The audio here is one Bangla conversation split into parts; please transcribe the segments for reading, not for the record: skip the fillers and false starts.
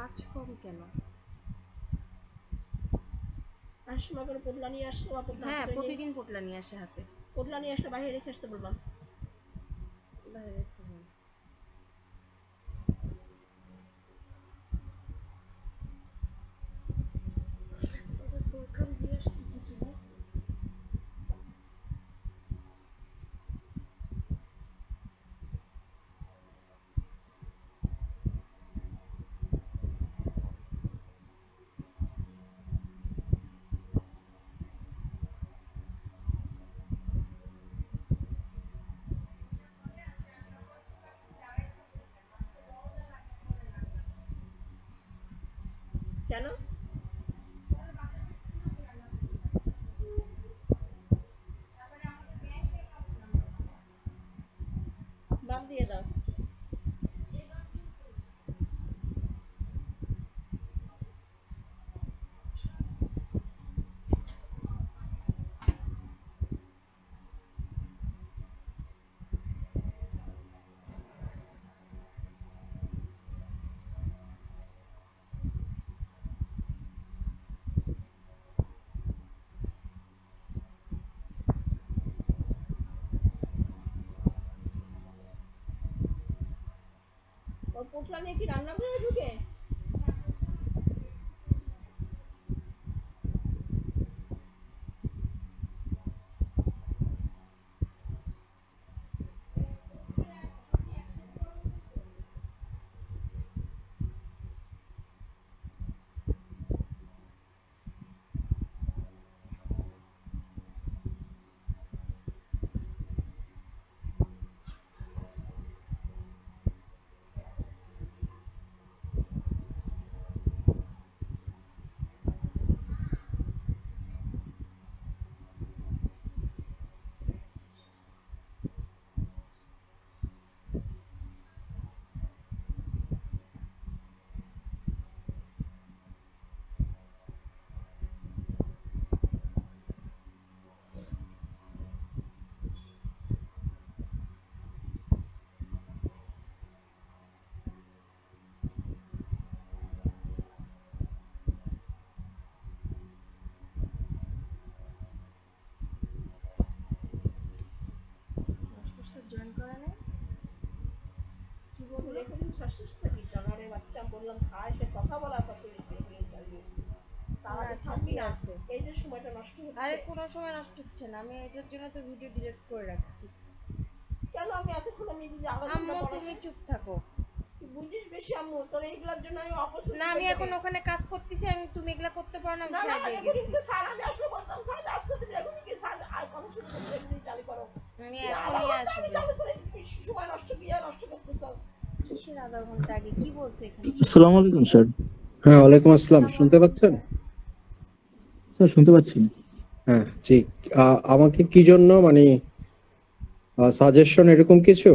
কাজ কম কেন? সময় করে পোটলা নিয়ে আসছে। হ্যাঁ, প্রতিদিন পোটলা নিয়ে আসে হাতে। পোটলা নিয়ে আসলে বাইরে রেখে আসতে বললাম। বাইরে থেকে দোকান দিয়ে আসছি কিছু না। কেন? বাদ দিয়ে দাও। ওর পোটলা নিয়ে কি রান্নাঘরে ঢুকে? জয়েন করা নেই। কি বলবো রেকর্ডিং সাকসেস থাকি জানারে বাচ্চা বললাম স্যার সে কথা বলার কথা তার আগে ছাড়বি না। এই যে সময়টা নষ্ট হচ্ছে। আরে কোনো সময় নষ্ট হচ্ছে না, আমি এটার জন্য তো ভিডিও ডিলিট করে রাখছি। কেন? আমি এতক্ষণ আমি দিদি আধা ঘন্টা আম্মু পড়াচ্ছি। তুমি চুপ থাকো। তুই বুঝিস বেশি আম্মু, তোর এইগুলোর জন্য আমি অপছন্দ। না আমি এখন ওখানে কাজ করতেছি, আমি তুমি এগুলা করতে পারো না, আমি না ছেড়ে দিয়ে গেছি। তো স্যার আমি আসলে বলতাম স্যার আসছে তুমি এখন কি স্যার আর কথা শুনে তুমি চালু করো। আমি এখনই আসবো। চালু করে সময় নষ্ট কি আর নষ্ট করতেছ? কিসের আধা ঘন্টা আগে কি বলছে এখানে? আসসালামু আলাইকুম স্যার। হ্যাঁ, ওয়ালাইকুম আসসালাম। শুনতে পাচ্ছেন? স্যার শুনতে পাচ্ছি। হ্যাঁ ঠিক। আমাকে কি জন্য মানে সাজেশন এরকম কিছু?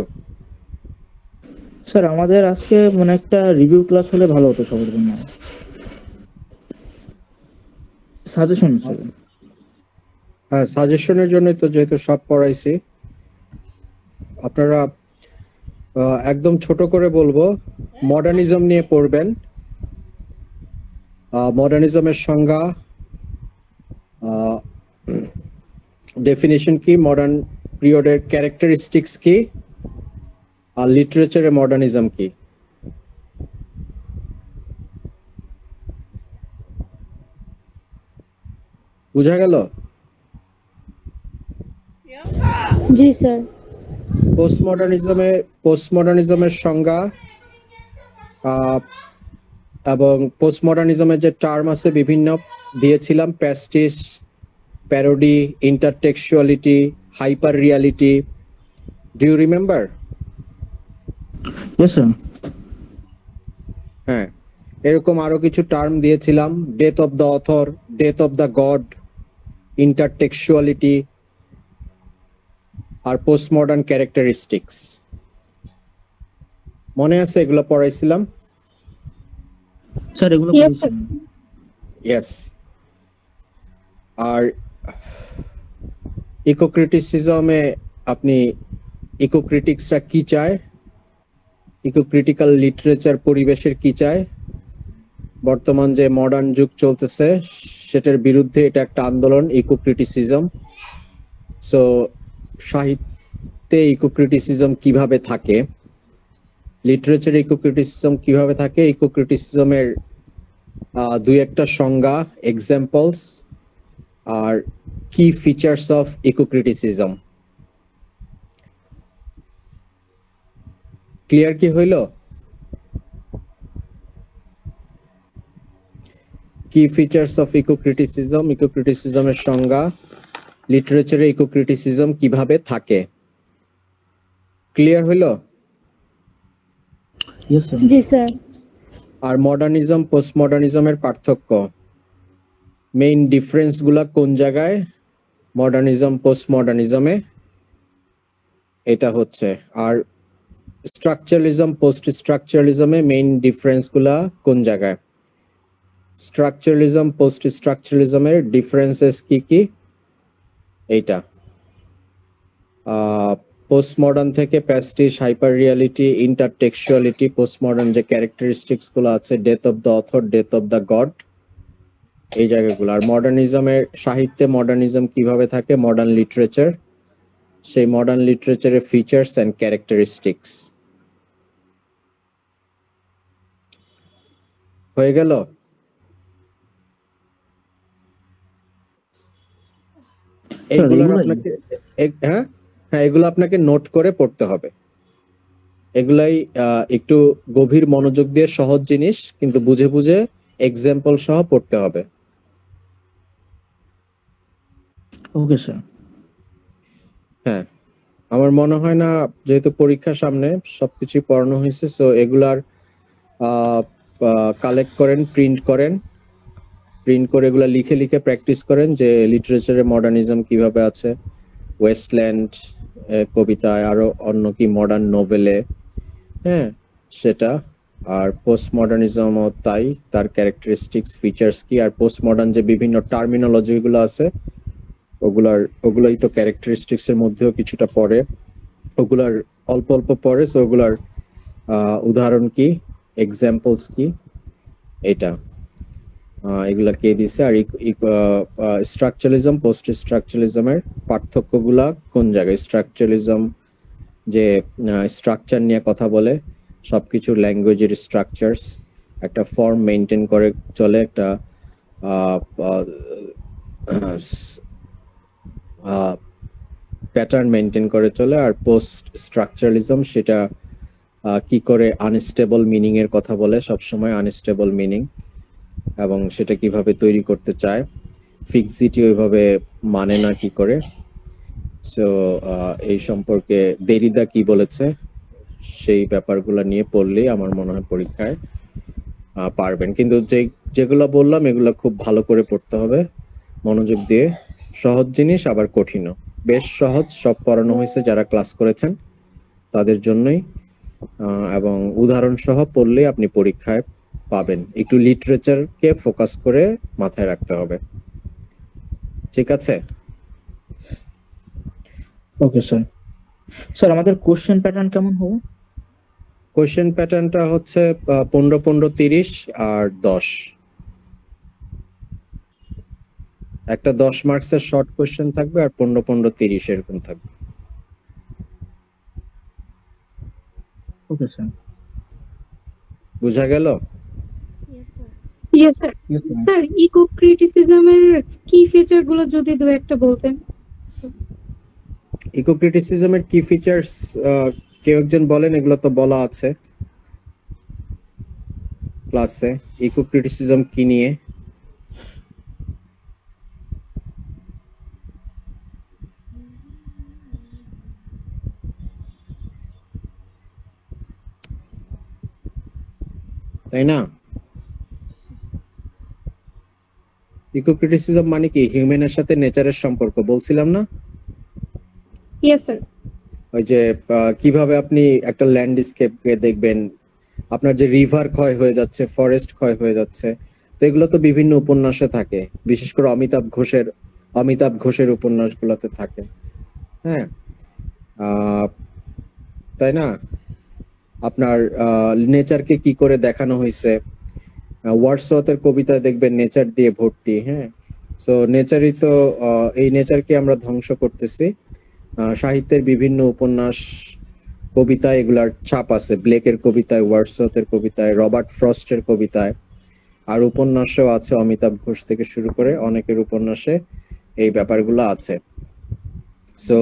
স্যার আমাদের আজকে মানে একটা রিভিউ ক্লাস হলে ভালো হতো সবার জন্য। Suggestion sir. হ্যাঁ, সাজেশনের জন্য তো যেহেতু সব পড়াইছি, আপনারা একদম ছোট করে বলবো মডার্নিজম নিয়ে পড়বেন। মডার্নিজমের সংজ্ঞা, ডেফিনিশন কি, মডার্ন পিরিয়ডের ক্যারেক্টারিস্টিক্স কি, আর লিটারেচারে মডার্নিজম কি। বুঝা গেল? জি স্যার। পোস্টমডার্নিজমের সংজ্ঞা এবং পোস্টমডার্নিজমের যে টার্ম আছে বিভিন্ন দিয়েছিলাম, pastiche, parody, intertextuality, hyper reality. Do you remember? Yes sir. হ্যাঁ, এরকম আরো কিছু টার্ম দিয়েছিলাম, death of the author, death of the God, intertextuality আর পোস্টমডার্ন ক্যারেক্টারিস্টিক্স। মনে আছে এগুলো পড়াইছিলাম? স্যার এগুলো ইয়েস। আর ইকোক্রিটিসিজমে আপনি ইকোক্রিটিক্সরা কি চায়, ইকোক্রিটিক্যাল লিটারেচার পরিবেশের কি চায়, বর্তমান যে মডার্ন যুগ চলতেছে সেটার বিরুদ্ধে এটা একটা আন্দোলন, ইকো ক্রিটিসিজম। সো সাহিত্যে ইকো ক্রিটিসিজম কিভাবে থাকে, লিটারেচারে ইকো ক্রিটিসিজম কিভাবে থাকে, ইকো ক্রিটিসিজমের দুই একটা সংজ্ঞা, এক্সাম্পলস আর কি features of eco criticism. Clear কি হইল? কি features of eco criticism, eco ক্রিটিসিজমের সংজ্ঞা, লিটারেচারে ইকো ক্রিটিসিজম কিভাবে থাকে। ক্লিয়ার হইল? Yes sir. জি স্যার। আর মডার্নিজম পোস্ট মডার্নিজমের পার্থক্য, মেইন ডিফারেন্স গুলা কোন জায়গায় মডার্নিজম পোস্ট মডার্নিজমে, এটা হচ্ছে। আর স্ট্রাকচারালিজম পোস্ট স্ট্রাকচারালিজমে মেইন ডিফারেন্স গুলা কোন জায়গায়, স্ট্রাকচারালিজম পোস্ট স্ট্রাকচারালিজমের ডিফারেন্সেস কি কি, এইটা। পোস্ট মডার্ন থেকে প্যাস্টিশ, হাইপার রিয়ালিটি, ইন্টারটেক্সচুয়ালিটি, পোস্ট মডার্ন যে ক্যারেক্টারিস্টিক্স গুলো আছে, death of the author, death of the god, এই জায়গাগুলো। আর মডার্নিজমের সাহিত্যে মডার্নিজম কিভাবে থাকে, মডার্ন লিটারেচার, সেই মডার্ন লিটারেচারের ফিচার্স এন্ড ক্যারেক্টারিস্টিক্স। হয়ে গেল? এইগুলো আপনাকে হ্যাঁ হ্যাঁ এগুলো আপনাকে নোট করে পড়তে হবে। এগুলাই একটু গভীর মনোযোগ দিয়ে সহজ জিনিস, কিন্তু বুঝে বুঝে এক্সাম্পল সহ পড়তে হবে। Okay sir. হ্যাঁ, আমার মনে হয় না, যেহেতু পরীক্ষা সামনে, সবকিছু পড়ানো হয়েছে, সো এগুলার কালেক্ট করেন, প্রিন্ট করে এগুলা লিখে লিখে প্র্যাকটিস করেন যে লিটারেচারে মডার্নিজম কিভাবে আছে, ওয়েস্টল্যান্ড কবিতায়, আরো অন্য কি মডার্ন নোভেলে, হ্যাঁ সেটা। আর পোস্ট মডার্নিজমও তাই, তার ক্যারেক্টারিস্টিক্স ফিচার্স কি। আর পোস্ট মডার্ন যে বিভিন্ন টার্মিনোলজি গুলো আছে ওগুলাই তো ক্যারেক্টারিস্টিক্স এর মধ্যেও কিছুটা পড়ে, ওগুলার অল্প অল্প পড়ে। সো ওগুলার উদাহরণ কি, এক্সাম্পলস কি, এটা এগুলা কে দিছে। আর স্ট্রাকচারালিজম পোস্ট স্ট্রাকচারালিজমের পার্থক্যগুলা কোন জায়গায়। স্ট্রাকচারালিজম যে স্ট্রাকচার নিয়ে কথা বলে, সবকিছু ল্যাঙ্গুয়েজের স্ট্রাকচারস, একটা ফর্ম মেনটেন করে চলে, একটা প্যাটার্ন মেনটেন করে চলে। আর পোস্ট স্ট্রাকচারালিজম সেটা কি করে আনস্টেবল মিনিং এর কথা বলে, সবসময় আনস্টেবল মিনিং, এবং সেটা কিভাবে তৈরি করতে চায়, ফিক্সিটি ওইভাবে মানে না কি করে। সো এই সম্পর্কে দেরিদা কি বলেছে সেই ব্যাপারগুলো নিয়ে পড়লেই আমার মনে হয় পরীক্ষায় পারবেন। কিন্তু যেগুলো বললাম এগুলো খুব ভালো করে পড়তে হবে মনোযোগ দিয়ে। সহজ জিনিস আবার কঠিনও, বেশ সহজ, সব পড়ানো হয়েছে যারা ক্লাস করেছেন তাদের জন্যই, এবং উদাহরণ সহ পড়লেই আপনি পরীক্ষায় পাবেন। একটু লিটারেচারকে ফোকাস করে মাথায় রাখতে হবে, ঠিক আছে? Okay sir. স্যার আমাদের কোশ্চেন প্যাটার্ন কেমন হবে? কোশ্চেন প্যাটার্নটা হচ্ছে 15-15-30 আর 10। একটা 10 মার্কসের শর্ট কোশ্চেন থাকবে আর 15-15-30 এরকম থাকবে। Okay sir. বুঝা গেল? Yes sir. স্যার ইকো ক্রিটিসিজমের কি ফিচার গুলো যদি দু একটা বলতেন। ইকো ক্রিটিসিজমের কি ফিচার্স কেউ একজন বলেন, এগুলো তো বলা আছে ক্লাসে। ইকো ক্রিটিসিজম কি নিয়ে? তাই না? ইকো ক্রিটিসিজম মানে কি? হিউম্যানের সাথে নেচারের সম্পর্ক, বলছিলাম না? Yes sir. ওই যে কিভাবে আপনি একটা ল্যান্ডস্কেপকে দেখবেন, আপনার যে রিভার ক্ষয় হয়ে যাচ্ছে, ফরেস্ট ক্ষয় হয়ে যাচ্ছে, তো এগুলো তো বিভিন্ন উপন্যাসে থাকে, বিশেষ করে অমিতাভ ঘোষের উপন্যাসগুলোতে থাকে, হ্যাঁ তাই না? আপনার নেচারকে কি করে দেখানো হয়েছে, ওয়ার্ডসওয়ার্থের কবিতায় দেখবেন নেচার দিয়ে ভর্তি। হ্যাঁ, সো নেচারই তো, এই নেচারকে আমরা ধ্বংস করতেছি। সাহিত্যের বিভিন্ন উপন্যাস, কবিতায় এগুলার ছাপ আছে, ব্লেকের কবিতায়, ওয়ার্ডসওয়ার্থের কবিতায়, রবার্ট ফ্রস্টের কবিতায়, আর উপন্যাসেও আছে, অমিতাভ ঘোষ থেকে শুরু করে অনেকের উপন্যাসে এই ব্যাপারগুলো আছে। সো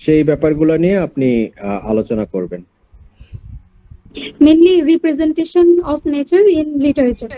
সেই ব্যাপারগুলো নিয়ে আপনি আলোচনা করবেন। Mainly representation of nature in literature.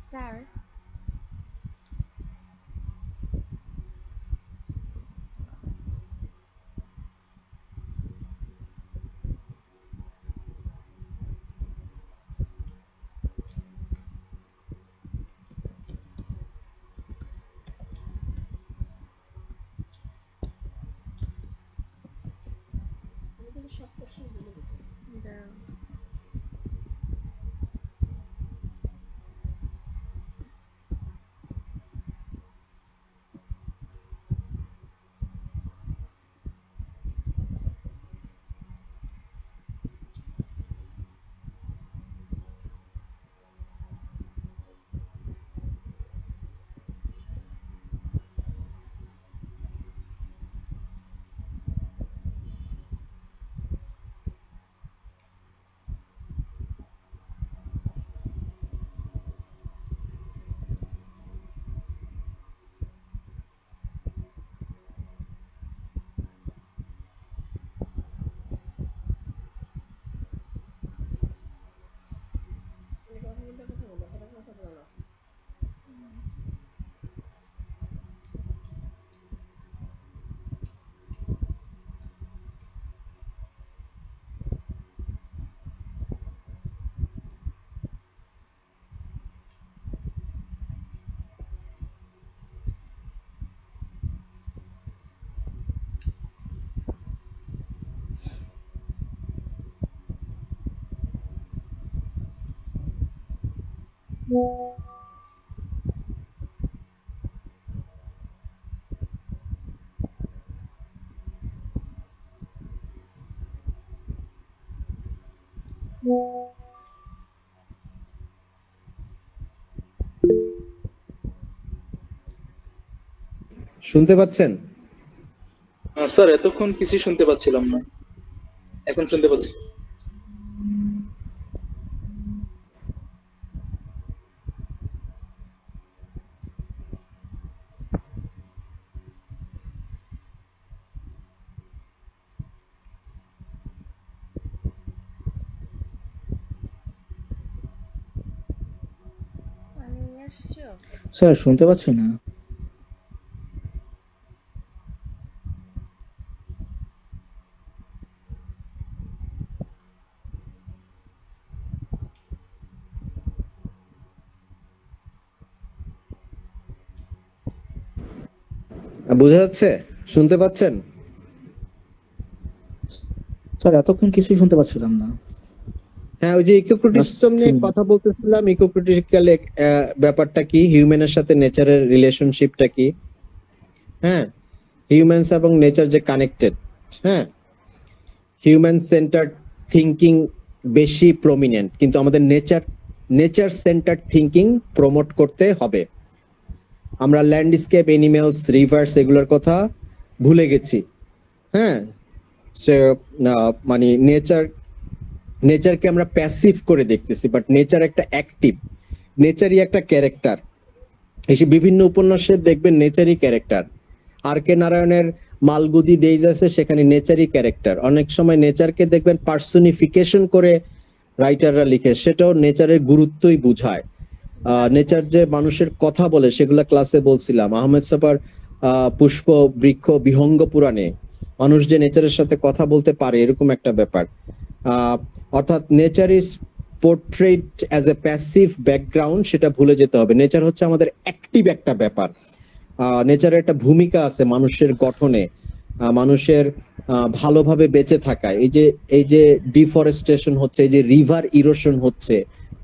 Sir, আমি কিন্তু সব কোশ্চেন বলে দিচ্ছি। দাঁড়াও। আমি কথা বলতে কথা বলো, কথা কথা বলো না। শুনতে পাচ্ছেন? স্যার এতক্ষণ কিছু শুনতে পাচ্ছিলাম না, এখন শুনতে পাচ্ছি। পানি নিয়ে আসছো? স্যার শুনতে পাচ্ছি না। বোঝা যাচ্ছে? শুনতে পাচ্ছেন? স্যার এতক্ষণ কিছুই শুনতে পাচ্ছিলাম না। হ্যাঁ, ওই যে ইকোক্রিটিসিজম নিয়ে কথা বলতেছিলাম। ইকোক্রিটিক্যাল ব্যাপারটা কি, হিউম্যানের সাথে নেচারের রিলেশনশিপটা কি। হ্যাঁ, হিউম্যানস এবং নেচার যে কানেক্টেড। হ্যাঁ, হিউম্যান সেন্টার্ড থিঙ্কিং বেশি প্রমিনেন্ট, কিন্তু আমাদের নেচার সেন্টার্ড থিঙ্কিং প্রমোট করতে হবে। আমরা ল্যান্ডস্কেপ, এনিমেলস, রিভার্স এগুলোর কথা ভুলে গেছি। হ্যাঁ, সো মানে নেচারকে আমরা প্যাসিভ করে দেখতেছি, বাট নেচার একটা অ্যাক্টিভ, নেচারই একটা ক্যারেক্টার। এসে বিভিন্ন উপন্যাসে দেখবেন নেচারই ক্যারেক্টার। আর কে নারায়ণের মালগুদি ডেইজ আছে, সেখানে নেচারই ক্যারেক্টার। অনেক সময় নেচারকে দেখবেন পার্সোনিফিকেশন করে রাইটাররা লিখে, সেটাও নেচারের গুরুত্বই বুঝায়। নেচার যে মানুষের কথা বলে, সেগুলা ক্লাসে বলছিলাম। আহমেদ ছফার পুষ্প বৃক্ষ বিহঙ্গ পুরাণে মানুষ যে নেচারের সাথে কথা বলতে পারে, এরকম একটা ব্যাপার। অর্থাৎ nature is portrait as a passive background, সেটা ভুলে যেতে হবে। নেচার হচ্ছে আমাদের অ্যাক্টিভ একটা ব্যাপার। নেচারের একটা ভূমিকা আছে মানুষের গঠনে, মানুষের ভালোভাবে বেঁচে থাকা। এই যে ডিফরেস্টেশন হচ্ছে, এই যে রিভার ইরোশন হচ্ছে,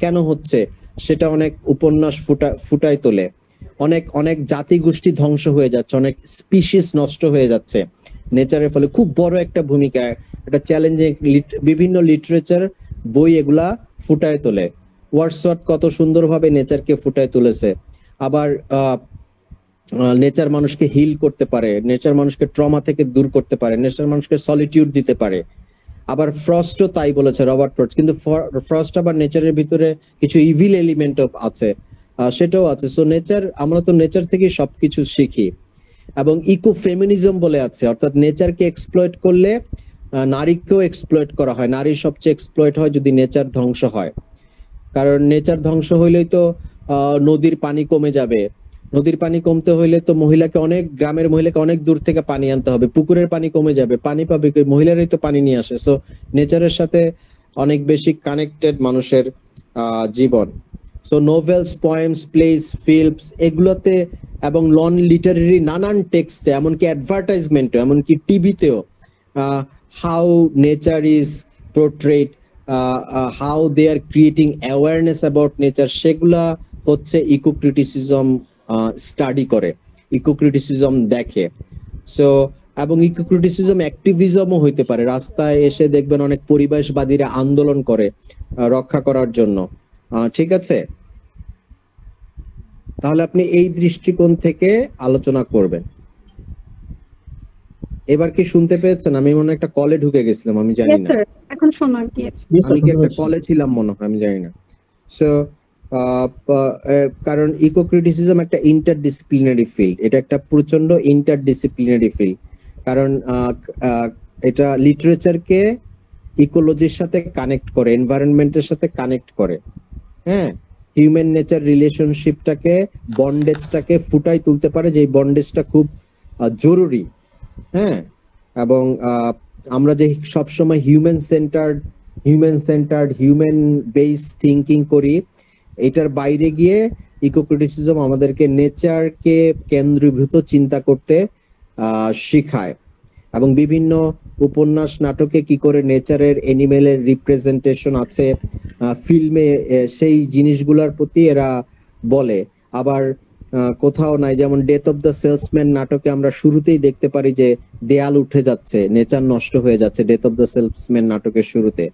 কেন হচ্ছে সেটা অনেক উপন্যাস ফুটায় তোলে। অনেক জাতিগোষ্ঠী ধ্বংস হয়ে যাচ্ছে, অনেক স্পিসিস নষ্ট হয়ে যাচ্ছে নেচারের ফলে। খুব বড় একটা ভূমিকা, একটা চ্যালেঞ্জিং বিভিন্ন লিটারেচার বই এগুলা ফুটায় তোলে। ওয়ার্ডসওয়ার্থ কত সুন্দরভাবে নেচারকে ফুটায় তুলেছে। আবার নেচার মানুষকে হিল করতে পারে, নেচার মানুষকে ট্রমা থেকে দূর করতে পারে, নেচার মানুষকে সলিটিউড দিতে পারে। আবার ফ্রস্টও তাই বলেছে, রবার্ট ফ্রস্ট। কিন্তু ফ্রস্ট আবার নেচারের ভিতরে কিছু ইভিল এলিমেন্ট আছে, সেটাও আছে। সো নেচার, আমরা তো নেচার থেকে সবকিছু শিখি। এবং ইকো ফেমিনিজম বলে আছে, অর্থাৎ নেচারকে এক্সপ্লয়েট করলে নারীকেও এক্সপ্লয়েট করা হয়। নারী সবচেয়ে এক্সপ্লয়েট হয় যদি নেচার ধ্বংস হয়। কারণ নেচার ধ্বংস হইলেই তো নদীর পানি কমে যাবে। নদীর পানি কমতে হইলে তো গ্রামের মহিলাকে অনেক দূর থেকে পানি আনতে হবে, পুকুরের পানি কমে যাবে, পানি পাবে কই? মহিলারাই তো পানি নিয়ে আসে। সো নেচারের সাথে অনেক বেশি কানেক্টেড মানুষের জীবন। So novels, poems, plays, films এগুলোতে এবং নন লিটারেরি নানান টেক্সটে, এমনকি অ্যাডভার্টাইজমেন্টে, এমনকি টিভিতেও how nature is portrayed, how they are creating awareness about nature, সেগুলা হচ্ছে ইকো ক্রিটিসিজম স্টাডি করে, ইকো ক্রিটিসিজম দেখে। সো এবং ইকো ক্রিটিসিজম অ্যাক্টিভিজমও হইতে পারে। রাস্তায় এসে দেখবেন অনেক পরিবেশবাদীরা আন্দোলন করে রক্ষা করার জন্য। ঠিক আছে, তাহলে আপনি এই দৃষ্টিকোণ থেকে আলোচনা করবেন। এবার কি শুনতে পেয়েছেন? আমি মনে হয় একটা কলে ঢুকে গেছিলাম, আমি জানি Yes, না। sir. এখন শোনা গিয়েছে। আমি কি একটা কলে ছিলাম মনে হয়, আমি জানি না। সো কারণ ইকো ক্রিটিসিজম একটা ইন্টারডিসিপ্লিনারি ফিল্ড, এটা একটা প্রচন্ড ইন্টারডিসিপ্লিনারি ফিল্ড। কারণ এটা লিটারেচারকে ইকোলজির সাথে কানেক্ট করে, এনভায়রনমেন্টের সাথে কানেক্ট করে। হ্যাঁ, হিউম্যান নেচার রিলেশনশিপটাকে, বন্ডেজটাকে ফুটাই তুলতে পারে, যে বন্ডেজটা খুব জরুরি। হ্যাঁ, এবং আমরা যে সবসময় human centred human base thinking করি, এটার বাইরে গিয়ে ইকো ক্রিটিসিজম আমাদেরকে নেচারকে কেন্দ্রীভূত চিন্তা করতে শিখায়। এবং বিভিন্ন উপন্যাস, নাটকে কি করে নেচারের, এনিমেলের রিপ্রেজেন্টেশন আছে ফিল্মে, সেই জিনিসগুলোর প্রতি এরা বলে। আবার কোথাও নাই, যেমন ডেথ অফ দ্য সেলসম্যান নাটকে আমরা শুরুতেই দেখতে পারি যে দেয়াল উঠে যাচ্ছে, নেচার নষ্ট হয়ে যাচ্ছে ডেথ অফ দ্য সেলসম্যান নাটকের শুরুতে।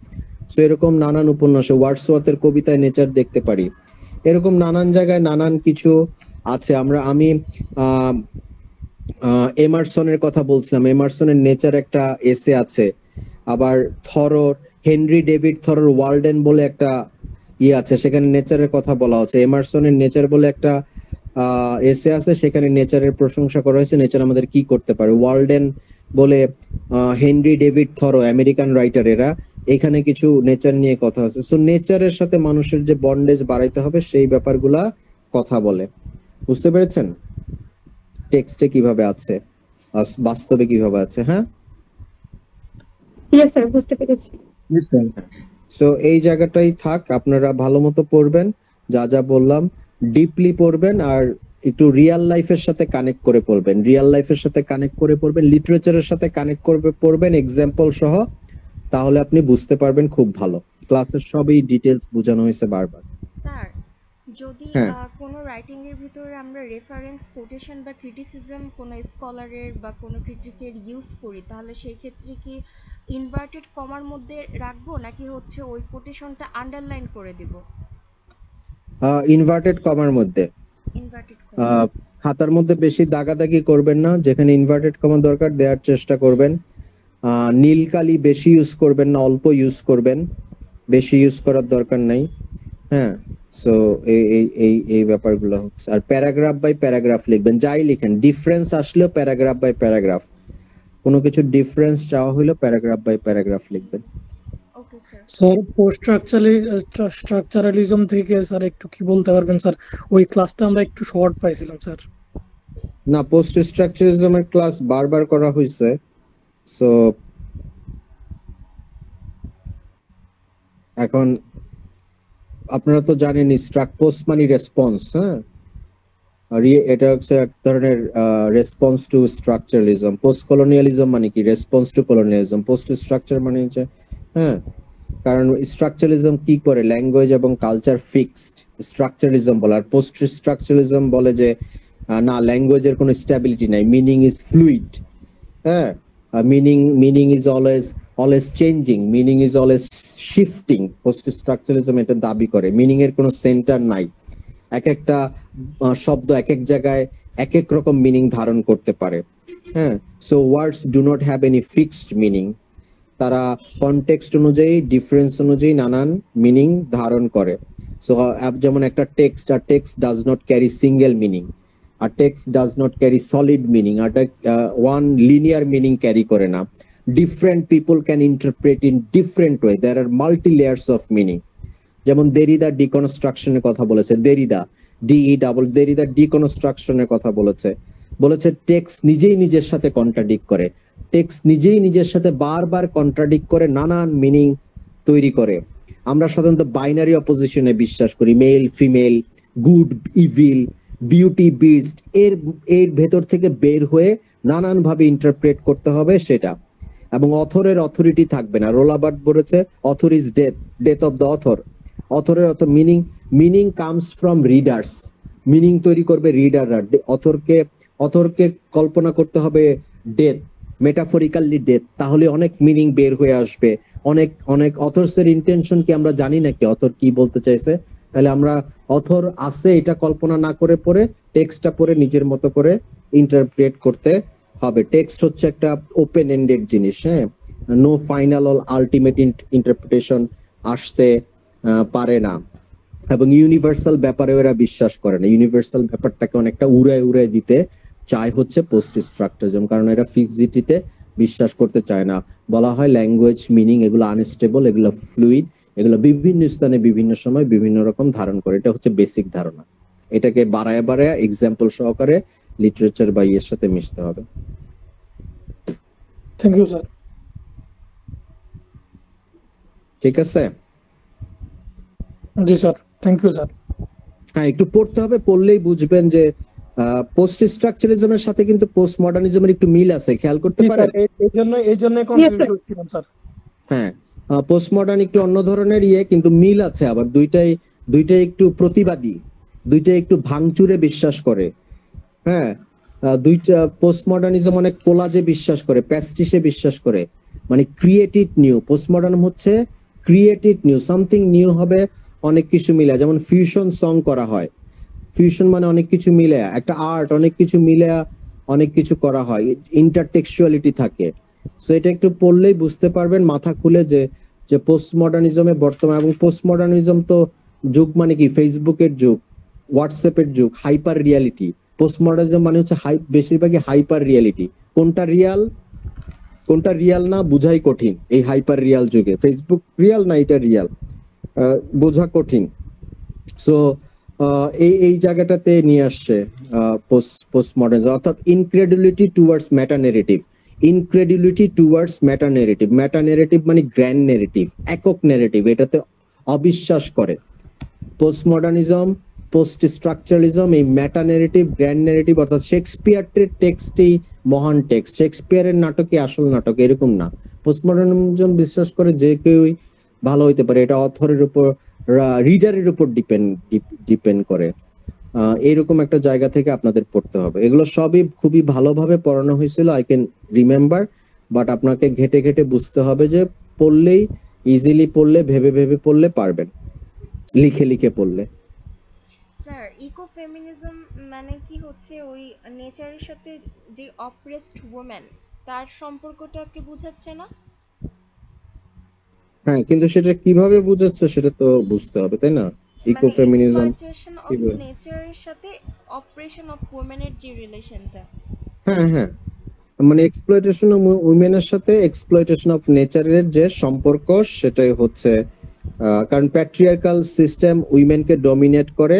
সো এরকম নানান উপন্যাসে, ওয়ার্ডসওয়ার্থের কবিতায় নেচার দেখতে পারি। এরকম নানান জায়গায় নানান কিছু আছে। আমি এমারসনের কথা বলছিলাম, এমারসনের নেচার একটা এসে আছে। আবার হেনরি ডেভিড থরোর ওয়ার্ল্ডেন বলে একটা আছে, সেখানে নেচারের কথা বলা হচ্ছে। এমারসনের নেচার বলে একটা এসে আছে, সেখানে নেচারের প্রশংসা করা হয়েছে, নেচার আমাদের কি করতে পারে। ওয়ার্ল্ডেন বলে Henry David Thoreau, American writer, এরা এখানে কিছু নেচার নিয়ে কথা আছে। সো নেচারের সাথে মানুষের যে বন্ডেজ বাড়াইতে হবে, সেই ব্যাপারগুলা কথা বলে। বুঝতে পেরেছেন টেক্সটে কিভাবে আছে, বাস্তবে কিভাবে আছে? হ্যাঁ, Yes, sir. বুঝতে পেরেছি। সো এই জায়গাটাই থাক, আপনারা ভালো মতো পড়বেন, যা যা বললাম ডিপলি পড়বেন, আর একটু রিয়েল লাইফের সাথে কানেক্ট করে পড়বেন, লিটারেচারের সাথে কানেক্ট করে পড়বেন, এক্সাম্পল সহ। তাহলে আপনি বুঝতে পারবেন খুব ভালো। ক্লাসের সবই ডিটেইলস বোঝানো হয়েছে বারবার। স্যার, যদি হ্যাঁ। কোনো রাইটিং এর ভিতরে আমরা রেফারেন্স, কোটেশন বা ক্রিটিসিজম কোনো স্কলারের বা কোনো ক্রিটিকের ইউজ করি, তাহলে সেই ক্ষেত্রে কি ইনভার্টেড কমার মধ্যে রাখবো, নাকি হচ্ছে ওই কোটেশনটা আন্ডারলাইন করে দিব? ইনভার্টেড কমার মধ্যে। Inverted comma. খাতার মধ্যে বেশি দাগাদাগি করবেন না, যেখানে ইনভার্টেড কমা দরকার দেওয়ার চেষ্টা করবেন। নীল কালি বেশি ইউজ করবেন না, অল্প ইউজ করবেন, বেশি ইউজ করার দরকার নাই। হ্যাঁ, সো এই এই এই এই ব্যাপারগুলো হচ্ছে। আর প্যারাগ্রাফ বাই প্যারাগ্রাফ লিখবেন, যাই লিখেন ডিফারেন্স আসলেও প্যারাগ্রাফ বাই প্যারাগ্রাফ, কোনো কিছু ডিফারেন্স চাওয়া হলেও প্যারাগ্রাফ বাই প্যারাগ্রাফ লিখবেন। Okay sir. Sir post structuralism থেকে স্যার একটু কি বলতে পারবেন স্যার? ওই ক্লাসটা আমরা একটু শর্ট পাইছিলাম স্যার। না, পোস্ট স্ট্রাকচারালিজমের ক্লাস বারবার করা হয়েছে। সো এখন আপনারা তো জানেনই পোস্ট মানে রেসপন্স। হ্যাঁ, আর এটা হচ্ছে এক ধরনের response to structuralism. Post colonialism মানে কি? Response to colonialism. Post structure মানে হচ্ছে, হ্যাঁ, কারণ স্ট্রাকচারালিজম কি করে? ল্যাঙ্গুয়েজ এবং কালচার ফিক্সড, স্ট্রাকচারালিজম বলে। আর পোস্ট স্ট্রাকচারালিজম বলে যে না, ল্যাঙ্গুয়েজের কোনো স্ট্যাবিলিটি নাই, মিনিং ইজ ফ্লুইড। হ্যাঁ, meaning is always changing, meaning is always shifting. Post structuralism এটা দাবি করে মিনিং এর কোনো সেন্টার নাই, এক একটা শব্দ এক এক জায়গায় এক এক রকম মিনিং ধারণ করতে পারে। হ্যাঁ, so words do not have any fixed meaning, তারা কনটেক্সট অনুযায়ী, ডিফারেন্স অনুযায়ী নানান মিনিং ধারণ করে। সো যেমন একটা টেক্সট, আর text does not carry single meaning, আর text does not carry solid meaning, আর ওয়ান লিনিয়ার মিনিং ক্যারি করে না। Different people can interpret in different way, there are multi layers of meaning. যেমন দেরিদা ডিকনস্ট্রাকশনের কথা বলেছে, দেরিদা ডিকনস্ট্রাকশনের কথা বলেছে টেক্সট নিজেই নিজের সাথে কন্ট্রাডিক্ট করে, টেক্সট নিজেই নিজের সাথে বারবার কন্ট্রাডিক্ট করে, নানান মিনিং তৈরি করে। আমরা সাধারণত বাইনারি অপোজিশনে বিশ্বাস করি, male female, good evil, beauty beast. এর ভেতর থেকে বের হয়ে নানান ভাবে ইন্টারপ্রেট করতে হবে সেটা, এবং অথরের অথরিটি থাকবে না। রোলাবার্ট বলেছে author is death of the author. অথরের meaning comes from readers, meaning তৈরি করবে রিডাররা। অথরকে কল্পনা করতে হবে ডেথ, মেটাফরিক্যালি ডেথ, তাহলে অনেক মিনিং বের হয়ে আসবে। অনেক অথরসের ইন্টেনশন কি আমরা জানি নাকি অথর কি বলতে চাইছে? তাহলে আমরা অথর আছে এটা কল্পনা না করে পড়ে টেক্সটটা পড়ে নিজের মতো করে ইন্টারপ্রেট করতে হবে। টেক্সট হচ্ছে একটা ওপেন এন্ডেড জিনিস। হ্যাঁ, no final or ultimate interpretation আসতে পারে না, এবং ইউনিভার্সাল ব্যাপারে ওরা বিশ্বাস করে না। ইউনিভার্সাল ব্যাপারটাকে অনেকটা উড়ায় দিতে চায় হচ্ছে পোস্ট স্ট্রাকচারালিজম, কারণ এরা ফিক্সিটিতে বিশ্বাস করতে চায় না। বলা হয় ল্যাঙ্গুয়েজ মিনিং এগুলো আনস্টেবল, এগুলো ফ্লুইড, এগুলো বিভিন্ন স্থানে বিভিন্ন সময় বিভিন্ন রকম ধারণ করে। এটা হচ্ছে বেসিক ধারণা। এটাকে বাড়ায় এক্সাম্পল সহকারে লিটারেচার বা ইয়ের সাথে মিশতে হবে। Thank you sir. ঠিক আছে, জি স্যার, থ্যাংক ইউ স্যার। হ্যাঁ, একটু পড়তে হবে, পড়লেই বুঝবেন যে পোস্ট স্ট্রাকচারালিজমের সাথে কিন্তু পোস্ট মডার্নিজমের একটু মিল আছে, খেয়াল করতে পারেন। এই জন্য কনফিউজ হচ্ছিলাম স্যার। হ্যাঁ, পোস্ট মডার্ন একটু অন্য ধরনের কিন্তু মিল আছে, আবার দুইটাই একটু প্রতিবাদী, দুইটাই একটু ভাঙচুরে বিশ্বাস করে। হ্যাঁ, দুইটা পোস্ট মডার্নিজম অনেক কোলাজে বিশ্বাস করে, প্যাস্টিসে বিশ্বাস করে, মানে ক্রিয়েটিভ নিউ। পোস্ট মডার্ন হচ্ছে ক্রিয়েটিভ নিউ, সামথিং নিউ হবে, অনেক কিছু মিলে। যেমন ফিউশন সং করা হয়, ফিউশন মানে অনেক কিছু মিলে, একটা আর্ট, অনেক কিছু মিলে অনেক কিছু করা হয়, ইন্টারটেক্সচুয়ালিটি থাকে। সো এটা একটু পড়লেই বুঝতে পারবেন মাথা খুলে যে পোস্ট মডার্নিজমে বর্তমান, এবং পোস্ট মডার্নিজম তো যুগ মানে কি? ফেসবুকের যুগ, হোয়াটসঅ্যাপের যুগ, হাইপার রিয়ালিটি। পোস্ট মডার্নিজম মানে হচ্ছে বেশিরভাগই হাইপার রিয়ালিটি। কোনটা রিয়াল না বুঝাই কঠিন এই হাইপার রিয়াল যুগে। ফেসবুক রিয়াল না এটা রিয়াল, বোঝা কঠিন। সো এই জায়গাটাতে নিয়ে আসছে পোস্ট মডার্নিজম, অর্থাৎ ইনক্রেডুলিটি টুয়ার্ডস মেটা নেরেটিভ। ইনক্রেডুলিটি টুয়ার্ডস মেটা নেরেটিভ। মেটা নেরেটিভ মানে গ্র্যান্ড নেরেটিভ, একক নেরেটিভ, এটাতে অবিশ্বাস করে। পোস্ট মডার্নিজম, পোস্ট স্ট্রাকচারালিজম এই মেটা নেরেটিভ, গ্র্যান্ড নেরেটিভ, অর্থাৎ শেক্সপিয়ারের টেক্সটই মহান টেক্সট, শেক্সপিয়ারের নাটকই আসল নাটক, এরকম না। পোস্ট মডার্নিজম বিশ্বাস করে যে কেউই ভালো হইতে পারে, এটা অথরের উপর, রিডারের উপর ডিপেন্ড করে। এইরকম একটা জায়গা থেকে আপনাদের পড়তে হবে। এগুলো সবই খুবই ভালোভাবে পড়ানো হয়েছিল, আই ক্যান রিমেম্বার, বাট আপনাকে ঘেটে ঘেটে বুঝতে হবে যে পড়লেই, ইজিলি পড়লে, ভেবে ভেবে পড়লে পারবেন, লিখে লিখে পড়লে। স্যার ইকো ফেমিনিজম মানে কি হচ্ছে ওই নেচারের সাথে যে অপ্রেসড ওমেন তার সম্পর্কটাকে বোঝাচ্ছে না? হ্যাঁ, কিন্তু সেটা কিভাবে বুঝাচ্ছে সেটা তো বুঝতে হবে, তাই না? ইকো মানে ফেমিনিজম এক্সপ্লয়টেশন অফ নেচারের সাথে অপারেশন অফ ওমেনের যে রিলেশনটা। হ্যাঁ, হ্যাঁ, মানে এক্সপ্লয়টেশন অফ উইমেনের সাথে এক্সপ্লয়টেশন অফ নেচারের যে সম্পর্ক সেটাই হচ্ছে, কারণ প্যাট্রিয়ার্কাল সিস্টেম উইমেনকে ডমিনেট করে।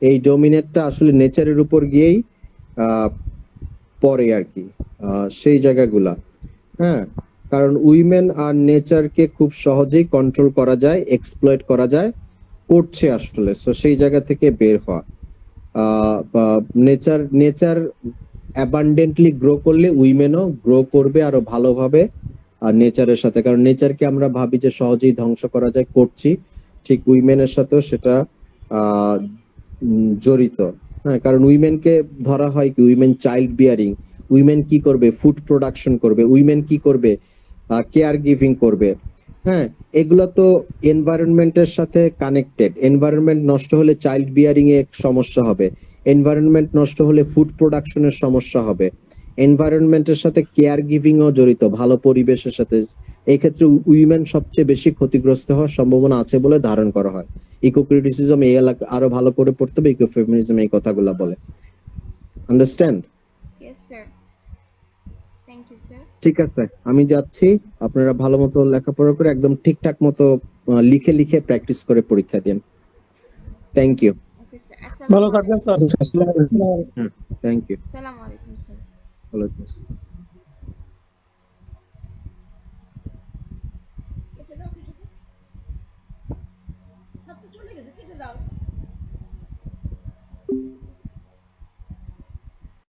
এই ডমিনেটটা আসলে নেচারের উপর গিয়েই আহ, পড়ে আর কি, সেই জায়গাগুলা। হ্যাঁ, কারণ উইমেন আর নেচারকে খুব সহজেই কন্ট্রোল করা যায়, এক্সপ্লয়েট করা যায়, করছে আসলে। সো সেই জায়গা থেকে বের হওয়া, নেচার নেচার অ্যাবান্ডেন্টলি গ্রো করলে উইমেনও গ্রো করবে আরো ভালোভাবে আর নেচারের সাথে, কারণ নেচারকে আমরা ভাবি যে সহজেই ধ্বংস করা যায়, করছি, ঠিক উইমেনের সাথেও সেটা আহ, জড়িত। হ্যাঁ, কারণ উইমেনকে ধরা হয় কি, উইমেন চাইল্ড বিয়ারিং, উইমেন কি করবে, ফুড প্রোডাকশন করবে, উইমেন কি করবে, কেয়ার গিভিং করবে। হ্যাঁ, এগুলো তো এনভায়রনমেন্টের সাথে কানেক্টেড। এনভায়রনমেন্ট নষ্ট হলে চাইল্ড বিয়ারিং এ সমস্যা হবে, এনভায়রনমেন্ট নষ্ট হলে ফুড প্রোডাকশনের সমস্যা হবে, এনভায়রনমেন্টের সাথে কেয়ার গিভিং ও জড়িত, ভালো পরিবেশের সাথে। এই ক্ষেত্রে উইমেন সবচেয়ে বেশি ক্ষতিগ্রস্ত হওয়ার সম্ভাবনা আছে বলে ধারণ করা হয়। ইকো ক্রিটিসিজম এই এলাকা আরো ভালো করে পড়তে হবে, ইকো ফেমিনিজম এই কথাগুলো বলে। Understand? Yes sir, thank you sir. ঠিক আছে, আমি যাচ্ছি। আপনারা ভালো মতো লেখাপড়া করে একদম ঠিকঠাক মতো লিখে লিখে প্র্যাকটিস করে পরীক্ষা দিন। Thank you. ওকে স্যার, ভালো আসসালামু থাকবেন আলাইকুম। স্যার। Thank you. আসসালামু আলাইকুম স্যার। ভালো কেটে দাও, কেটে দাও। সব তো চলে গেছে, কেটে দাও।